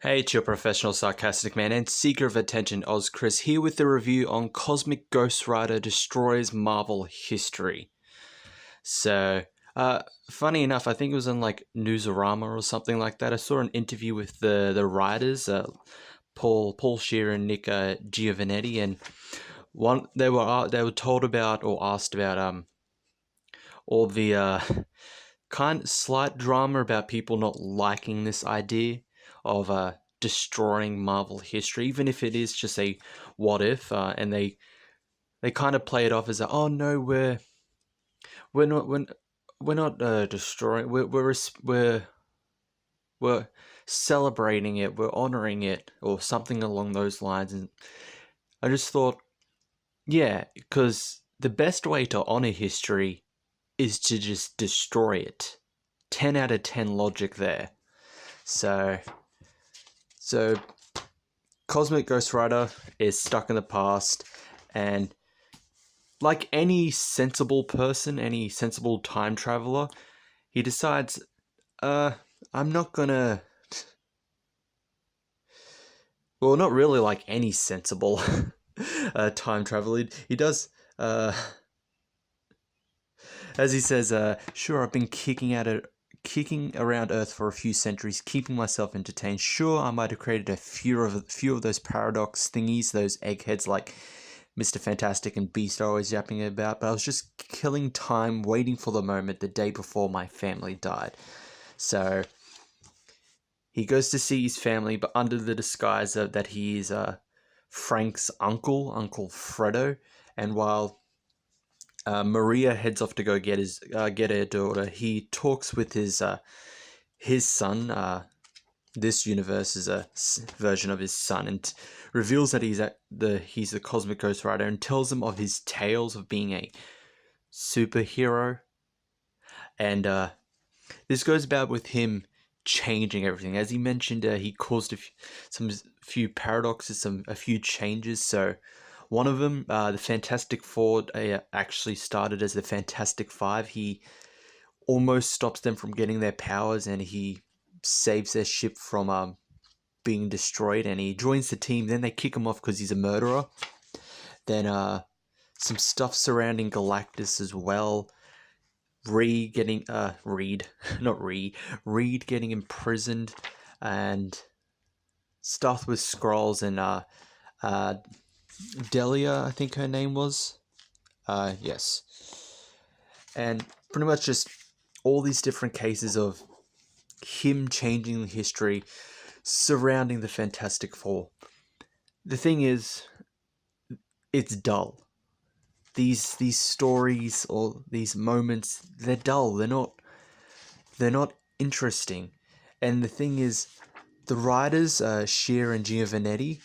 Hey, it's your professional sarcastic man and seeker of attention, Oz Chris, here with the review on Cosmic Ghost Rider Destroys Marvel History. So, funny enough, I think it was on like Newsarama or something like that. I saw an interview with the writers, Paul Shear and Nick Giovanetti, and they were told about or asked about all the kind slight drama about people not liking this idea of destroying Marvel history, even if it is just a what if, and they kind of play it off as a, oh no, we're not we're not destroying, we're celebrating it, we're honoring it, or something along those lines. And I just thought, yeah, because the best way to honor history is to just destroy it. 10 out of 10 logic there. So Cosmic Ghost Rider is stuck in the past, and like any sensible person, any sensible time traveler, he decides, I'm not gonna. Well, not really like any sensible time traveler. He does, as he says, sure, I've been kicking around Earth for a few centuries, keeping myself entertained. Sure, I might have created a few of those paradox thingies, those eggheads like Mr. Fantastic and Beast are always yapping about, but I was just killing time, waiting for the moment the day before my family died. So he goes to see his family, but under the disguise of that he is Frank's uncle, Uncle Fredo, and while Maria heads off to go get her daughter, he talks with his son. This universe is a version of his son, and reveals that he's the Cosmic Ghost Rider, and tells him of his tales of being a superhero. And this goes about with him changing everything. As he mentioned, he caused some few paradoxes, a few changes. So one of them, the Fantastic Four, actually started as the Fantastic Five. He almost stops them from getting their powers, and he saves their ship from being destroyed, and he joins the team. Then they kick him off because he's a murderer. Then some stuff surrounding Galactus as well. Reed getting Reed getting imprisoned, and stuff with Skrulls and Delia, I think her name was. Yes. And pretty much just all these different cases of him changing the history surrounding the Fantastic Four. The thing is, it's dull. These stories or these moments, they're dull. They're not interesting. And the thing is, the writers, Shear and Giovanetti,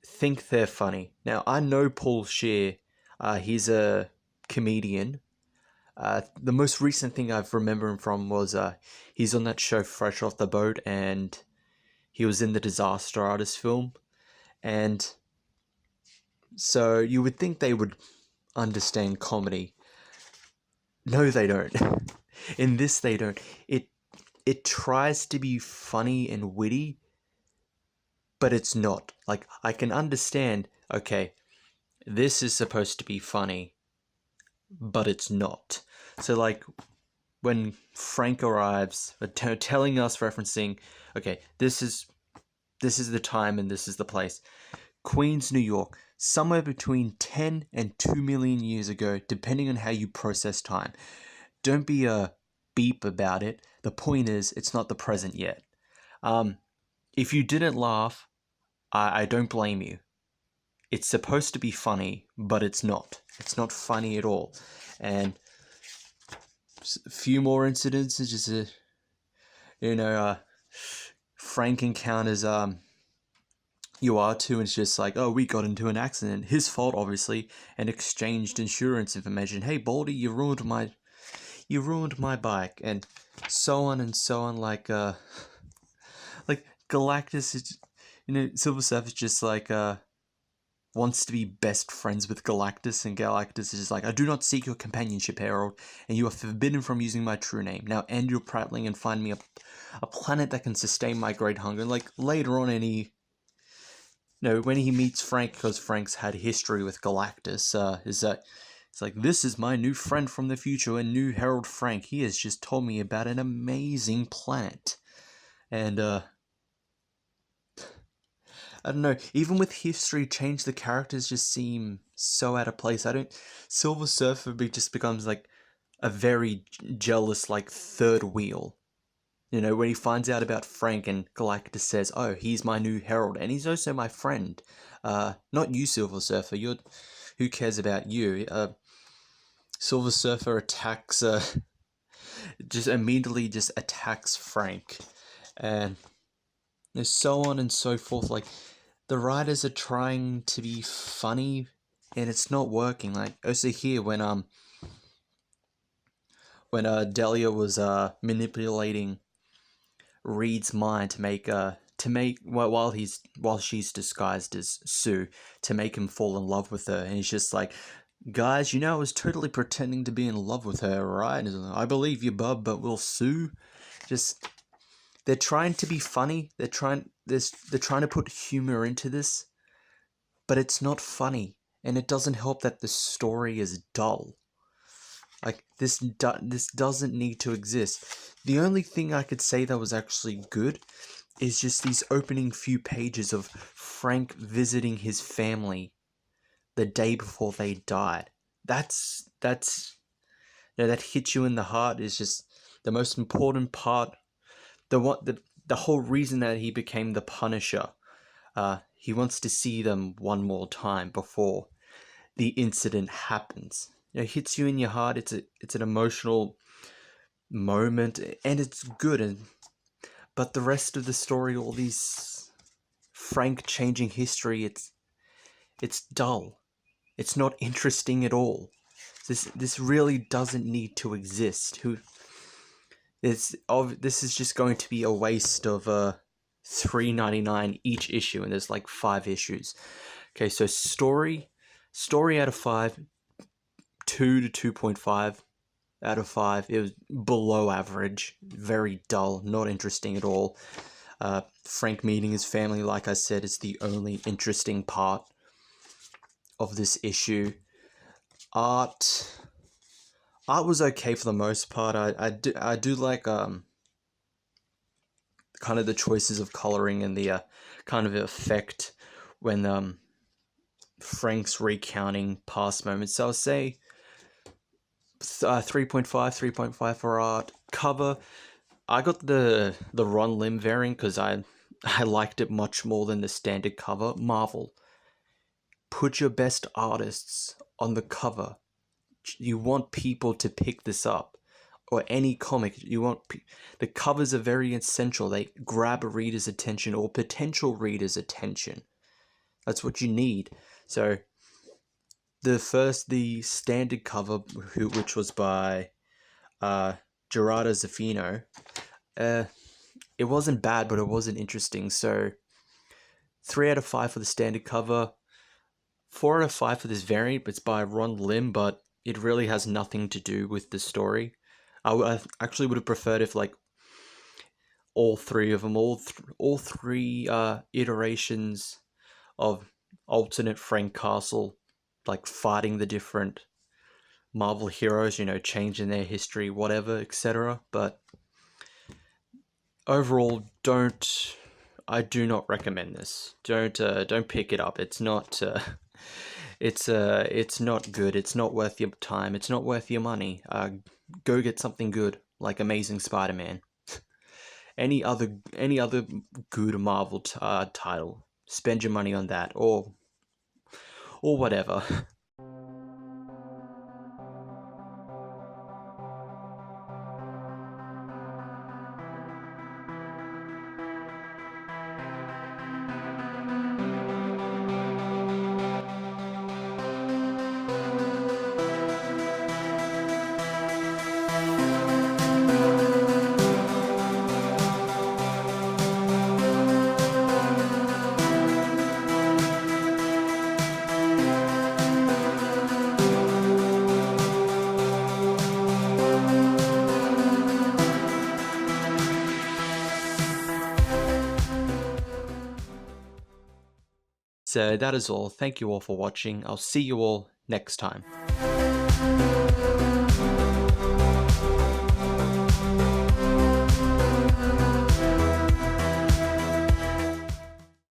think they're funny. Now, I know Paul Shear. He's a comedian. The most recent thing I've remembered him from was he's on that show Fresh Off the Boat, and he was in the Disaster Artist film. And so you would think they would understand comedy. No, they don't. In this, they don't. It tries to be funny and witty, but it's not. Like, I can understand, okay, this is supposed to be funny, but it's not. So, like, when Frank arrives, telling us, referencing, okay, this is the time and this is the place. Queens, New York, somewhere between 10 and 2 million years ago, depending on how you process time. Don't be a beep about it. The point is, it's not the present yet. If you didn't laugh, I don't blame you. It's supposed to be funny, but it's not. It's not funny at all. And a few more incidents, just Frank encounters you are too, and it's just like, oh, we got into an accident. His fault, obviously, and exchanged insurance information. Hey, Baldy, you ruined my bike, and so on and so on. Like Galactus is, Silver Surfer is just like, wants to be best friends with Galactus, and Galactus is just like, I do not seek your companionship, Herald, and you are forbidden from using my true name. Now end your prattling and find me a planet that can sustain my great hunger. Like, later on, when he meets Frank, because Frank's had history with Galactus, is that it's like, this is my new friend from the future, and new Herald Frank. He has just told me about an amazing planet. And, I don't know, even with history change, the characters just seem so out of place. Silver Surfer just becomes like a very jealous, like, third wheel. When he finds out about Frank and Galactus says, oh, he's my new herald, and he's also my friend. Not you, Silver Surfer, who cares about you? Silver Surfer attacks, just immediately just attacks Frank. And there's so on and so forth, like, the writers are trying to be funny, and it's not working. Like, also here, when Delia was manipulating Reed's mind to make while she's disguised as Sue, to make him fall in love with her, and he's just like, guys, I was totally pretending to be in love with her, right? And he's like, I believe you, bub, but will Sue? Just, they're trying to be funny. They're trying to put humor into this, but it's not funny, and it doesn't help that the story is dull. Like, this doesn't need to exist. The only thing I could say that was actually good is just these opening few pages of Frank visiting his family the day before they died. That hits you in the heart. Is just the most important part. The whole reason that he became the Punisher. He wants to see them one more time before the incident happens. It hits you in your heart. It's an emotional moment, and it's good. But the rest of the story, all these Frank changing history, it's dull. It's not interesting at all. This really doesn't need to exist. This is just going to be a waste of $3.99 each issue, and there's like 5 issues. Okay, so story out of 5, 2 to 2.5 out of 5. It was below average, very dull, not interesting at all. Frank meeting his family, like I said, is the only interesting part of this issue. Art was okay for the most part. I do like kind of the choices of coloring and the kind of effect when Frank's recounting past moments. So I'll say 3.5 for art. Cover, I got the Ron Lim variant because I liked it much more than the standard cover. Marvel, put your best artists on the cover. You want people to pick this up, or any comic. The covers are very essential. They grab a reader's attention, or potential reader's attention. That's what you need. So the standard cover, which was by Gerardo Zaffino, it wasn't bad, but it wasn't interesting. So 3 out of 5 for the standard cover, 4 out of 5 for this variant. It's by Ron Lim, but it really has nothing to do with the story. I actually would have preferred if, like, all 3 of them, all 3 iterations of alternate Frank Castle, like, fighting the different Marvel heroes, changing their history, whatever, etc. But overall, I do not recommend this. Don't pick it up. It's not it's not good. It's not worth your time. It's not worth your money. Go get something good, like Amazing Spider-Man. any other good Marvel title. Spend your money on that, or whatever. So that is all. Thank you all for watching. I'll see you all next time.